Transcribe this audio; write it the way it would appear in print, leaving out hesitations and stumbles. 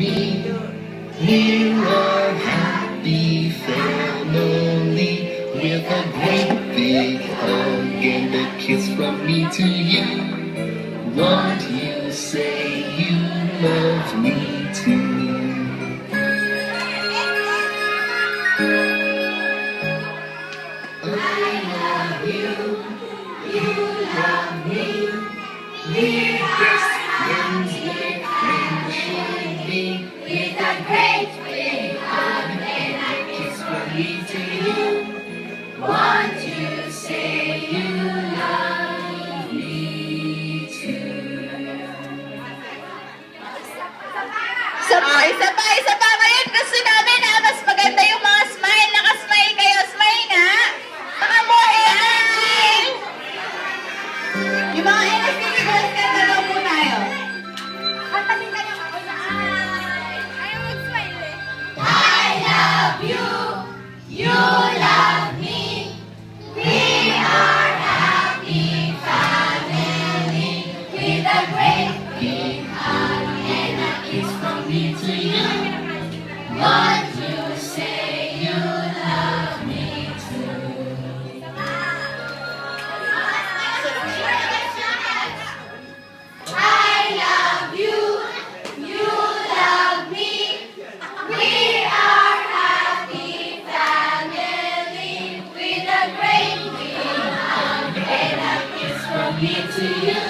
me. We're a happy family with a great big hug and a kiss from me to you. Won't you say you love me too? I love you, you love me. We're best friends like friends should be. With a great big hug and a kiss from me to you. Won't you say you love me too? Isa pa. Ngayon gusto namin na mas maganda yung mga smile. Nakasmile kayo. Smile nga. Mga more energy. Yung mga energy girls, kanta daw po tayo. Kantahin ka niyo ako na ayaw mag-smile eh. I love you. You love me. We are happy family with a great big hug and a kiss from me to you. Won't you say you love me too? I love you. You love me. We are happy family with a great big hug and a kiss from me to you.